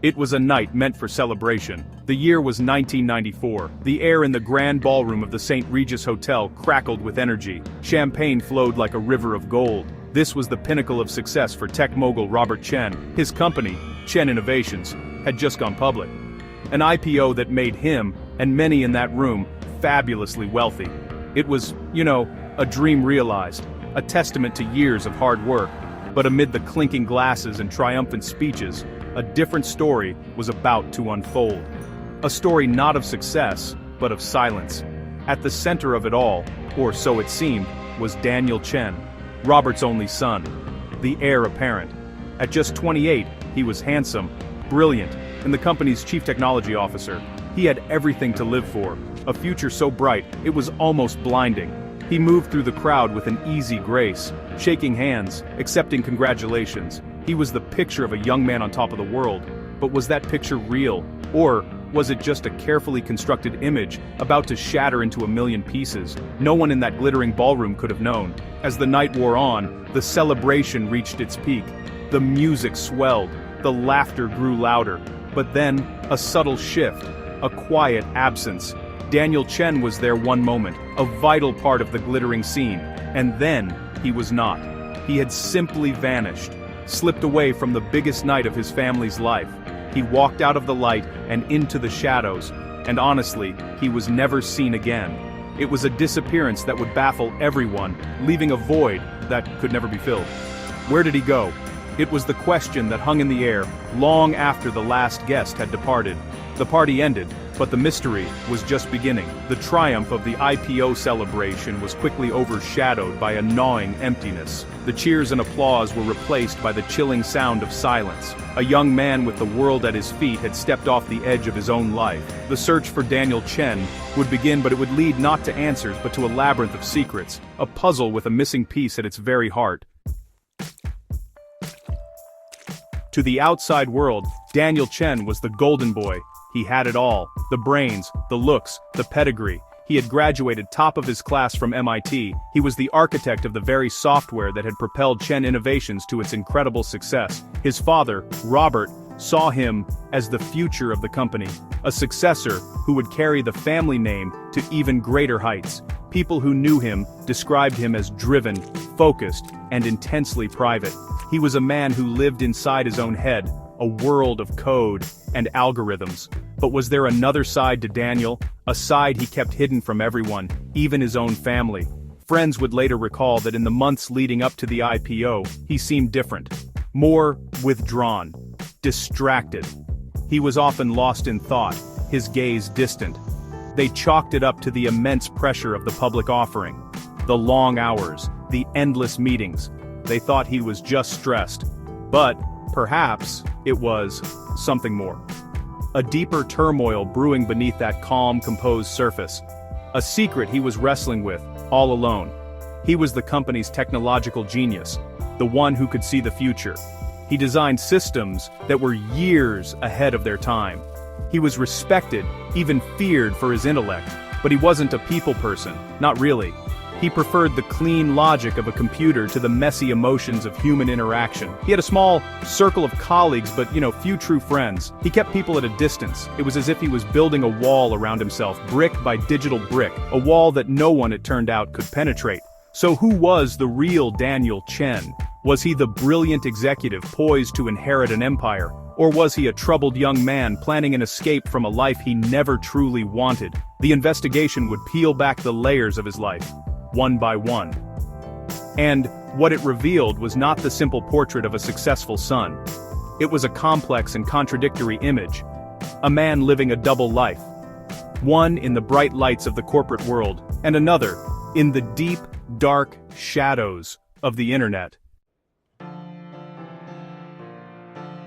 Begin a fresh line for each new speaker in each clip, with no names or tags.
It was a night meant for celebration. The year was 1994. The air in the grand ballroom of the St. Regis Hotel crackled with energy. Champagne flowed like a river of gold. This was the pinnacle of success for tech mogul Robert Chen. His company, Chen Innovations, had just gone public. An IPO that made him, and many in that room, fabulously wealthy. It was, a dream realized, a testament to years of hard work. But amid the clinking glasses and triumphant speeches, a different story was about to unfold. A story not of success, but of silence. At the center of it all, or so it seemed, was Daniel Chen, Robert's only son, the heir apparent. At just 28, he was handsome, brilliant, and the company's chief technology officer. He had everything to live for, a future so bright it was almost blinding. He moved through the crowd with an easy grace, shaking hands, accepting congratulations. He was the picture of a young man on top of the world. But was that picture real? Or was it just a carefully constructed image about to shatter into a million pieces? No one in that glittering ballroom could have known. As the night wore on, the celebration reached its peak. The music swelled, the laughter grew louder. But then, a subtle shift, a quiet absence. Daniel Chen was there one moment, a vital part of the glittering scene, and then, he was not. He had simply vanished, slipped away from the biggest night of his family's life. He walked out of the light and into the shadows, and honestly, he was never seen again. It was a disappearance that would baffle everyone, leaving a void that could never be filled. Where did he go? It was the question that hung in the air long after the last guest had departed. The party ended, but the mystery was just beginning. The triumph of the IPO celebration was quickly overshadowed by a gnawing emptiness. The cheers and applause were replaced by the chilling sound of silence. A young man with the world at his feet had stepped off the edge of his own life. The search for Daniel Chen would begin, but it would lead not to answers but to a labyrinth of secrets, a puzzle with a missing piece at its very heart. To the outside world, Daniel Chen was the golden boy. He had it all: the brains, the looks, the pedigree. He had graduated top of his class from MIT. He was the architect of the very software that had propelled Chen Innovations to its incredible success. His father, Robert, saw him as the future of the company, a successor who would carry the family name to even greater heights. People who knew him described him as driven, focused, and intensely private. He was a man who lived inside his own head, a world of code and algorithms. But was there another side to Daniel, a side he kept hidden from everyone, even his own family? Friends would later recall that in the months leading up to the IPO, he seemed different, more withdrawn, distracted. He was often lost in thought, his gaze distant. They chalked it up to the immense pressure of the public offering, the long hours, the endless meetings. They thought he was just stressed. But perhaps it was something more. A deeper turmoil brewing beneath that calm, composed surface. A secret he was wrestling with, all alone. He was the company's technological genius, the one who could see the future. He designed systems that were years ahead of their time. He was respected, even feared for his intellect, but he wasn't a people person, not really. He preferred the clean logic of a computer to the messy emotions of human interaction. He had a small circle of colleagues, but few true friends. He kept people at a distance. It was as if he was building a wall around himself, brick by digital brick, a wall that no one, it turned out, could penetrate. So who was the real Daniel Chen? Was he the brilliant executive poised to inherit an empire? Or was he a troubled young man planning an escape from a life he never truly wanted? The investigation would peel back the layers of his life, one by one. And what it revealed was not the simple portrait of a successful son. It was a complex and contradictory image. A man living a double life. One in the bright lights of the corporate world, and another in the deep, dark shadows of the internet.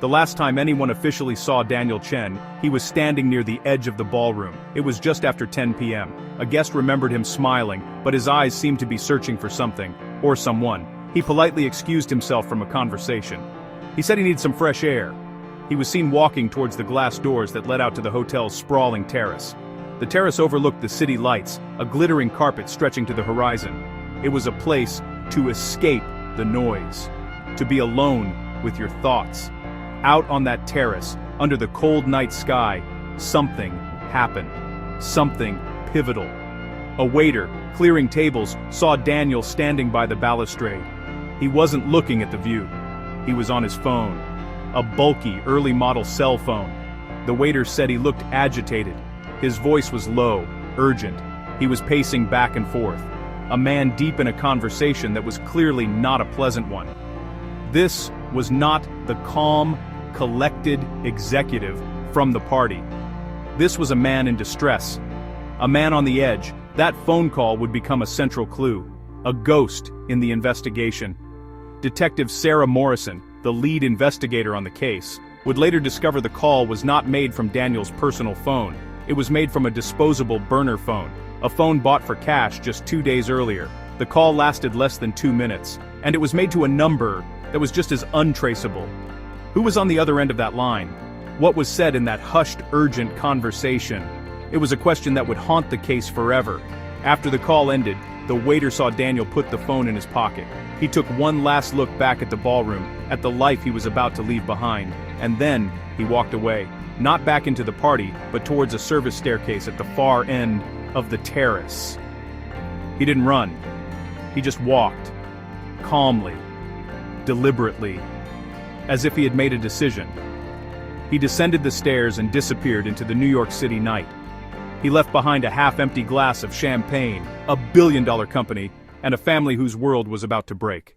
The last time anyone officially saw Daniel Chen, he was standing near the edge of the ballroom. It was just after 10 p.m. A guest remembered him smiling, but his eyes seemed to be searching for something, or someone. He politely excused himself from a conversation. He said he needed some fresh air. He was seen walking towards the glass doors that led out to the hotel's sprawling terrace. The terrace overlooked the city lights, a glittering carpet stretching to the horizon. It was a place to escape the noise, to be alone with your thoughts. Out on that terrace, under the cold night sky, something happened. Something pivotal. A waiter, clearing tables, saw Daniel standing by the balustrade. He wasn't looking at the view. He was on his phone. A bulky, early-model cell phone. The waiter said he looked agitated. His voice was low, urgent. He was pacing back and forth. A man deep in a conversation that was clearly not a pleasant one. This was not the calm, collected executive from the party. This was a man in distress. A man on the edge. That phone call would become a central clue. A ghost in the investigation. Detective Sarah Morrison, the lead investigator on the case, would later discover the call was not made from Daniel's personal phone. It was made from a disposable burner phone, a phone bought for cash just 2 days earlier. The call lasted less than 2 minutes, and it was made to a number that was just as untraceable. Who was on the other end of that line? What was said in that hushed, urgent conversation? It was a question that would haunt the case forever. After the call ended, the waiter saw Daniel put the phone in his pocket. He took one last look back at the ballroom, at the life he was about to leave behind, and then he walked away. Not back into the party, but towards a service staircase at the far end of the terrace. He didn't run. He just walked. Calmly. Deliberately. As if he had made a decision. He descended the stairs and disappeared into the New York City night. He left behind a half-empty glass of champagne, a billion-dollar company, and a family whose world was about to break.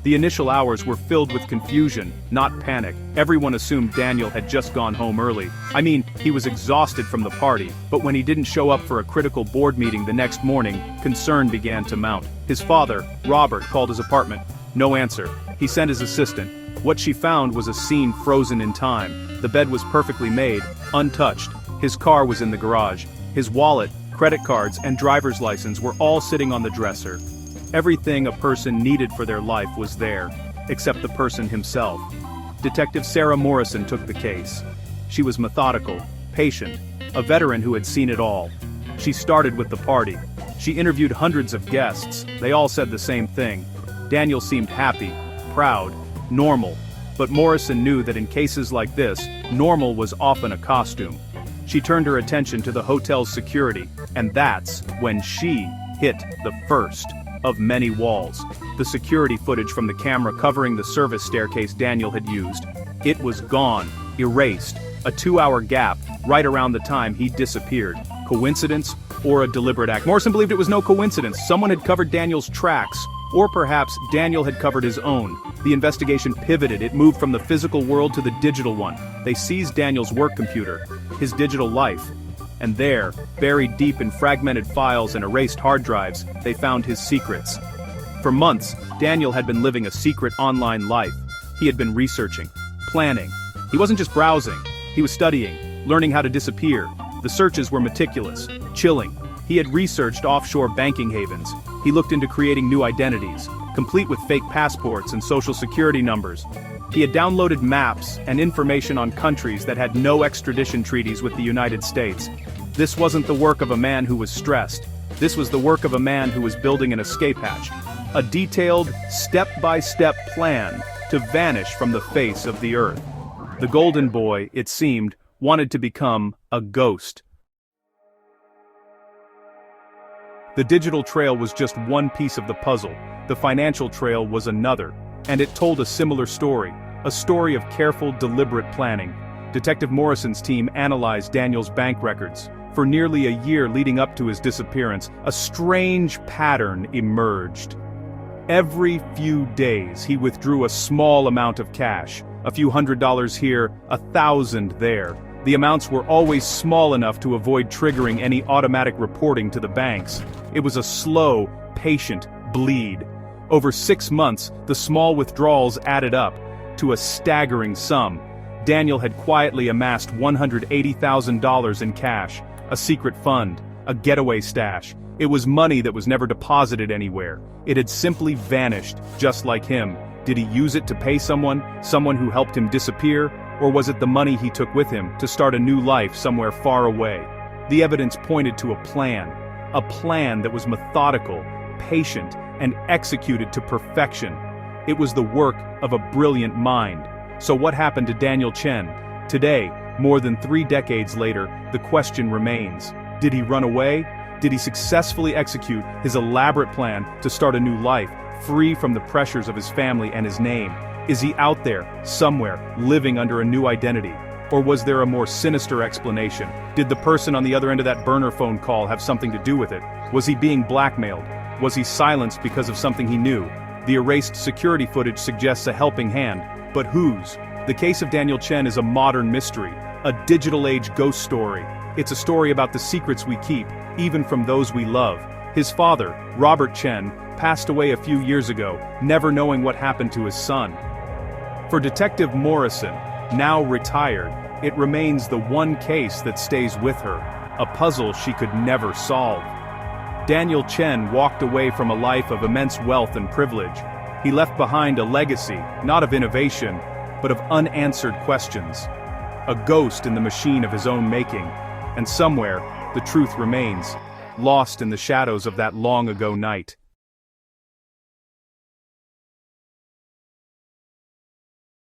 The initial hours were filled with confusion, not panic. Everyone assumed Daniel had just gone home early. I mean, he was exhausted from the party, but when he didn't show up for a critical board meeting the next morning, concern began to mount. His father, Robert, called his apartment. No answer. He sent his assistant. What she found was a scene frozen in time. The bed was perfectly made, untouched. His car was in the garage. His wallet, credit cards, and driver's license were all sitting on the dresser. Everything a person needed for their life was there, except the person himself. Detective Sarah Morrison took the case. She was methodical, patient, a veteran who had seen it all. She started with the party. She interviewed hundreds of guests. They all said the same thing. Daniel seemed happy, proud, normal. But Morrison knew that in cases like this, normal was often a costume. She turned her attention to the hotel's security, and that's when she hit the first of many walls. The security footage from the camera covering the service staircase Daniel had used. It was gone, erased, a 2-hour gap, right around the time he disappeared. Coincidence or a deliberate act? Morrison believed it was no coincidence. Someone had covered Daniel's tracks, or perhaps Daniel had covered his own. The investigation pivoted. It moved from the physical world to the digital one. They seized Daniel's work computer, his digital life. And there, buried deep in fragmented files and erased hard drives, they found his secrets. For months, Daniel had been living a secret online life. He had been researching, planning. He wasn't just browsing. He was studying, learning how to disappear. The searches were meticulous, chilling. He had researched offshore banking havens. He looked into creating new identities, complete with fake passports and social security numbers. He had downloaded maps and information on countries that had no extradition treaties with the United States. This wasn't the work of a man who was stressed. This was the work of a man who was building an escape hatch. A detailed, step-by-step plan to vanish from the face of the earth. The Golden Boy, it seemed, wanted to become a ghost. The digital trail was just one piece of the puzzle. The financial trail was another. And it told a similar story. A story of careful, deliberate planning. Detective Morrison's team analyzed Daniel's bank records. For nearly a year leading up to his disappearance, a strange pattern emerged. Every few days, he withdrew a small amount of cash. A few $100s here, 1,000 there. The amounts were always small enough to avoid triggering any automatic reporting to the banks. It was a slow, patient bleed. Over 6 months, the small withdrawals added up to a staggering sum. Daniel had quietly amassed $180,000 in cash, a secret fund, a getaway stash. It was money that was never deposited anywhere. It had simply vanished, just like him. Did he use it to pay someone who helped him disappear, or was it the money he took with him to start a new life somewhere far away? The evidence pointed to a plan that was methodical, patient, and executed to perfection. It was the work of a brilliant mind. So what happened to Daniel Chen? Today, more than 3 decades later, the question remains. Did he run away? Did he successfully execute his elaborate plan to start a new life, free from the pressures of his family and his name? Is he out there, somewhere, living under a new identity? Or was there a more sinister explanation? Did the person on the other end of that burner phone call have something to do with it? Was he being blackmailed? Was he silenced because of something he knew? The erased security footage suggests a helping hand, but whose? The case of Daniel Chen is a modern mystery, a digital age ghost story. It's a story about the secrets we keep, even from those we love. His father, Robert Chen, passed away a few years ago, never knowing what happened to his son. For Detective Morrison, now retired, it remains the one case that stays with her, a puzzle she could never solve. Daniel Chen walked away from a life of immense wealth and privilege. He left behind a legacy, not of innovation, but of unanswered questions. A ghost in the machine of his own making. And somewhere, the truth remains, lost in the shadows of that long-ago night.